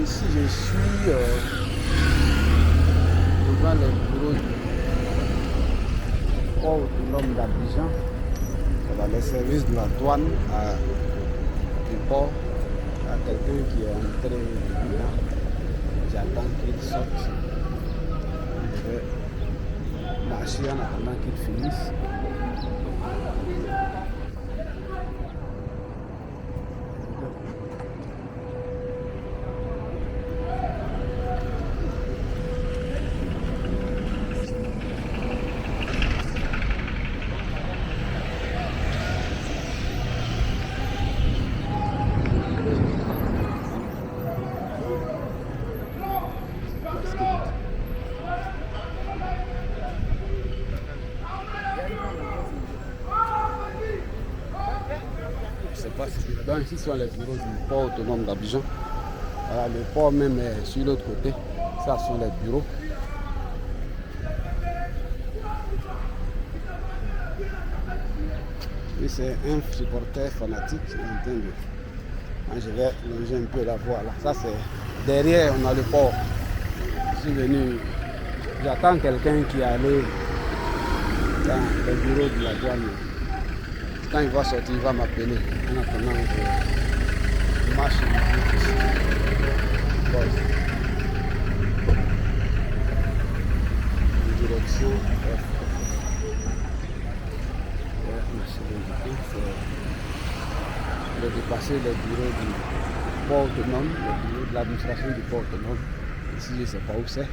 ici je suis devant les bureaux du port autonome d'Abidjan. Voilà, les services de la douane du port. Il y a quelqu'un qui est entré dedans. J'attends qu'il sorte. Je vais marcher en attendant qu'il finisse. Donc ici sont les bureaux du port autonome d'Abidjan. Voilà, le port même est sur l'autre côté. Ça sont les bureaux. Et c'est un supporter fanatique en train de... Je vais longer un peu la voie là. Ça c'est derrière, on a le port. Je suis venu. J'attends quelqu'un qui est allé dans le bureau de la douane. Quand il va sortir, il va m'appeler. En attendant, je marche ici. Direction F. Je vais dépasser le bureau du port autonome, le bureau de l'administration du port autonome. Ici, je ne sais pas où c'est.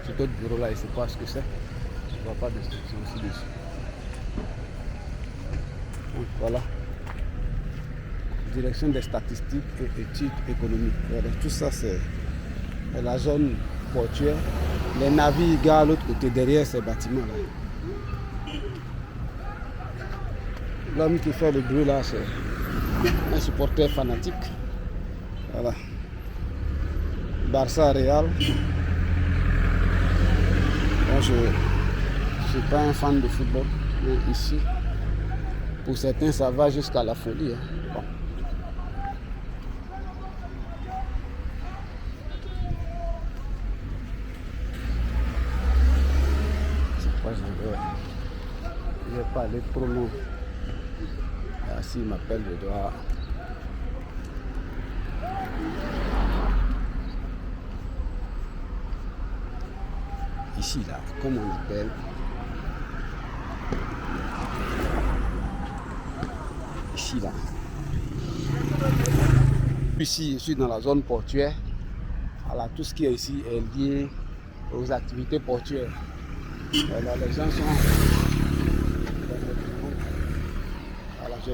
Cet autre bureau là, je ne sais pas ce que c'est. Je ne vois pas d'instruction ici dessus. Donc, voilà. Direction des statistiques et études économiques. Voilà, tout ça, c'est la zone portuaire. Les navires garent à l'autre côté, derrière ces bâtiments-là. L'homme qui fait le bruit là, c'est un supporter fanatique. Voilà. Barça Real. Moi, je ne suis pas un fan de football, mais ici, pour certains, ça va jusqu'à la folie. Hein. Bon. C'est pas je ne vais pas aller trop loin. Ah, s'il m'appelle, je dois... Ici, là, comme on appelle... Ici, là. Ici, je suis dans la zone portuaire. Voilà, tout ce qui est ici est lié aux activités portuaires. Voilà, les gens sont... Voilà, je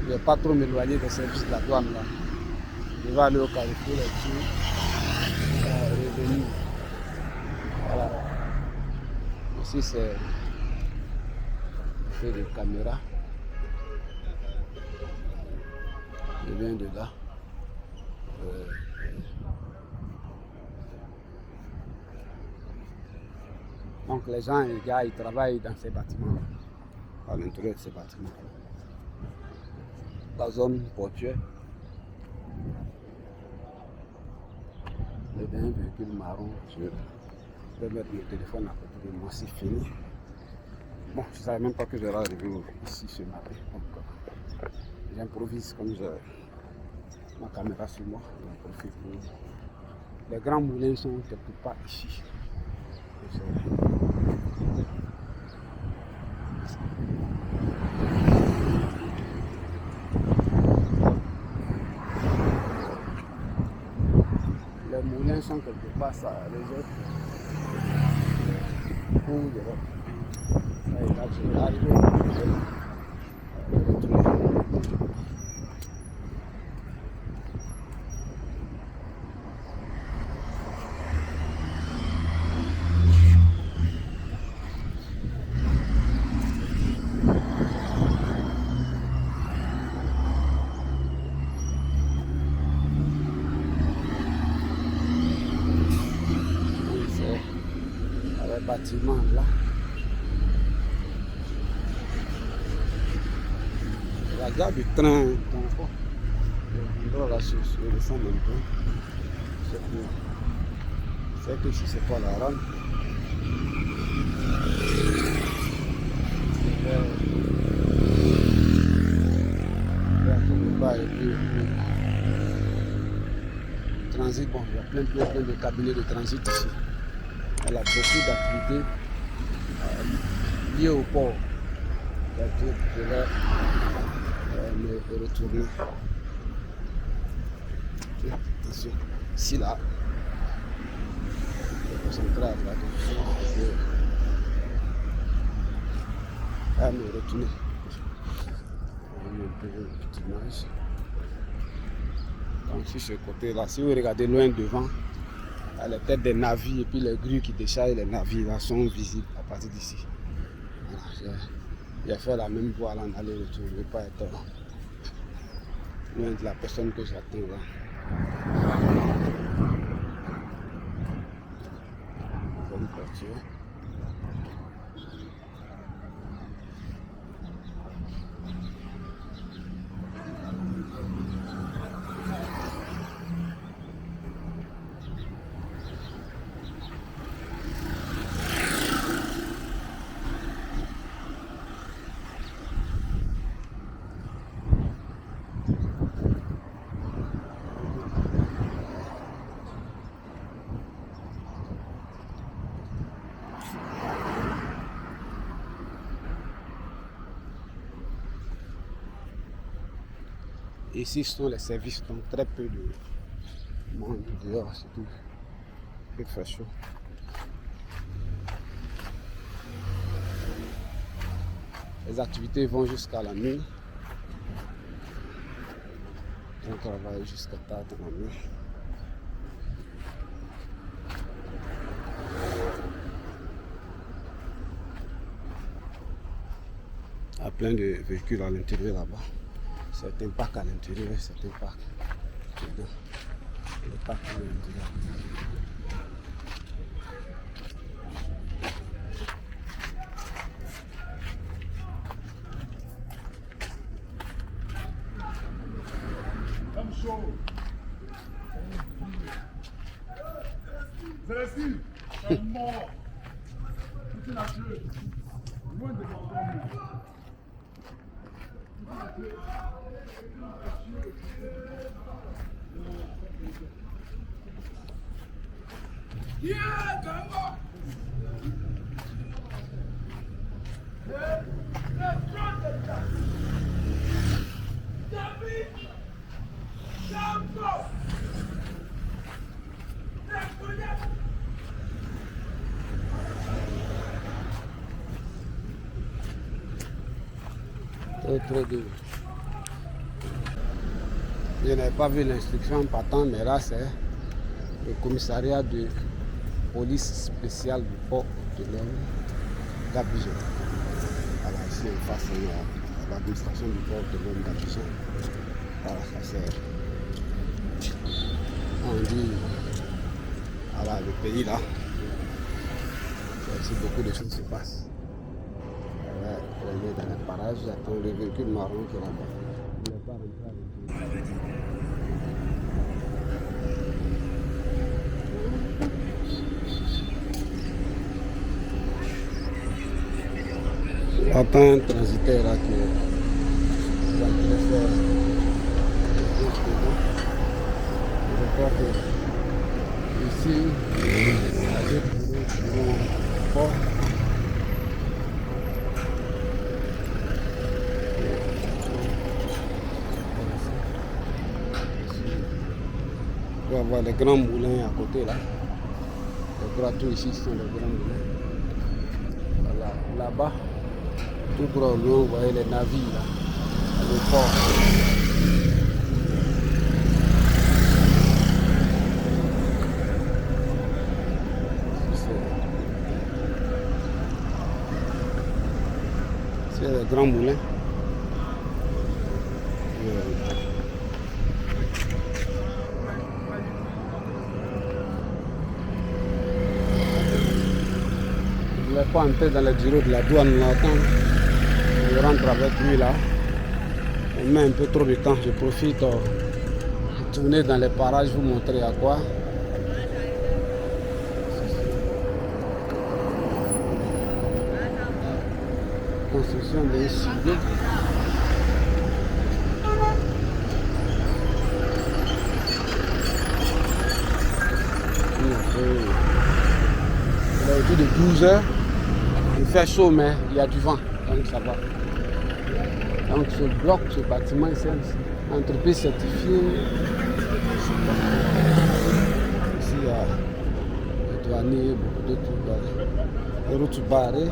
vais pas trop m'éloigner des services de la douane, là. Je vais aller au carrefour là-dessus. Revenir. Voilà. Ici, c'est... des caméras. Je viens de là. Donc les gens, les gars, ils travaillent dans ces bâtiments, à l'intérieur de ces bâtiments. La zone portuaire. Il y a un véhicule marron. Je vais mettre mon téléphone à côté de moi, c'est fini. Bon, je ne savais même pas que j'allais arriver ici ce matin. Donc, j'improvise comme j'ai ma caméra sur moi. J'en profite. Les grands moulins sont quelque part ici. Les moulins sont quelque part ça, les autres. Où je vais. Ça y est, là, je vais arriver. Bâtiment là. La gare du train. L'endroit là, je descends un peu. C'est que si c'est pas la rame, et puis transit, bon, il y a plein de cabinets de transit ici. Elle a beaucoup d'activités liées au port. Je vais me retourner. Attention, ici là, je vais concentrer à la à me retourner. Un peu une petite image. Donc sur ce côté là, si vous regardez loin devant, il y a les têtes des navires et puis les grues qui déchargent les navires là sont visibles à partir d'ici. Voilà, j'ai fait la même voie là en aller-retour, je ne vais pas être loin de la personne que j'attends là. Bonne voiture. Ici, ce sont les services, donc très peu de monde dehors, c'est tout. Il fait chaud. Les activités vont jusqu'à la nuit. On travaille jusqu'à tard dans la nuit. Il y a plein de véhicules à l'intérieur là-bas. Certains parcs à l'intérieur, certains parcs dedans. Les parcs à l'intérieur. Zélécie, c'est mort. Tout est nature. Loin de mon yeah, Gamba! Très dur. Je n'avais pas vu l'instruction en partant, mais là c'est le commissariat de police spéciale du port de l'homme d'Abidjan. Voilà, ici en face, il y a l'administration du port de l'homme d'Abidjan. Voilà, ça c'est. On dit, voilà, le pays là, ici beaucoup de choses se passent. On est dans le parage, j'attends le véhicule marron qui est là-bas. Il n'est pas rentré avec lui. J'attends un transitaire là qui est en train de faire. Je crois que ici, il y a des bureaux qui vont fort. On va voir les grands moulins à côté là. Je crois que tout ici sont les grands moulins. Voilà, là-bas, tout gros loin, vous voyez les navires là, le port. C'est les grands moulins. Je ne vais pas entrer dans le bureau de la douane là. Quand je rentre avec lui là, on met un peu trop de temps, je profite tourner dans les parages, vous montrer à quoi. Construction des studios. Il est autour de 12 heures. Il fait chaud, mais il y a du vent, donc ça va. Donc ce bloc, ce bâtiment, c'est une entreprise certifiée. Ici, il y a les douaniers, beaucoup d'autres trucs. Les routes barrées.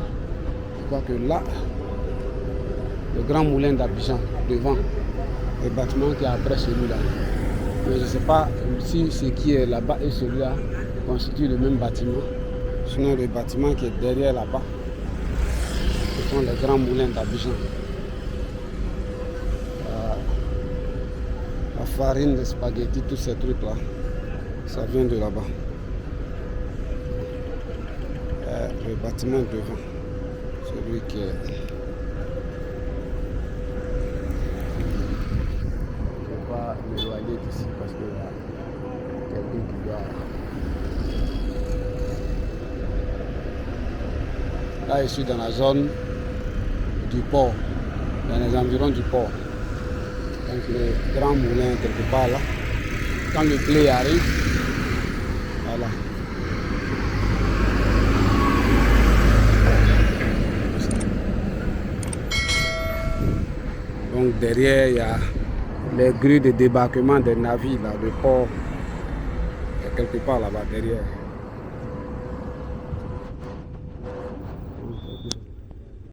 Je crois que là, le grand moulin d'Abidjan, devant, le bâtiment qui est après celui-là. Mais je ne sais pas si ce qui est là-bas et celui-là constituent le même bâtiment. Sinon, le bâtiment qui est derrière là-bas, ce sont les grands moulins d'Abidjan. La farine, les spaghettis, tous ces trucs-là, ça vient de là-bas. Le bâtiment devant, celui qui est... Je ne vais pas m'éloigner d'ici parce qu'il y a quelqu'un qui doit... Là, je suis dans la zone du port, dans les environs du port. Donc le grand moulin quelque part là. Quand le blé arrive, voilà. Donc derrière, il y a les grues de débarquement des navires, là, le port, quelque part là-bas derrière.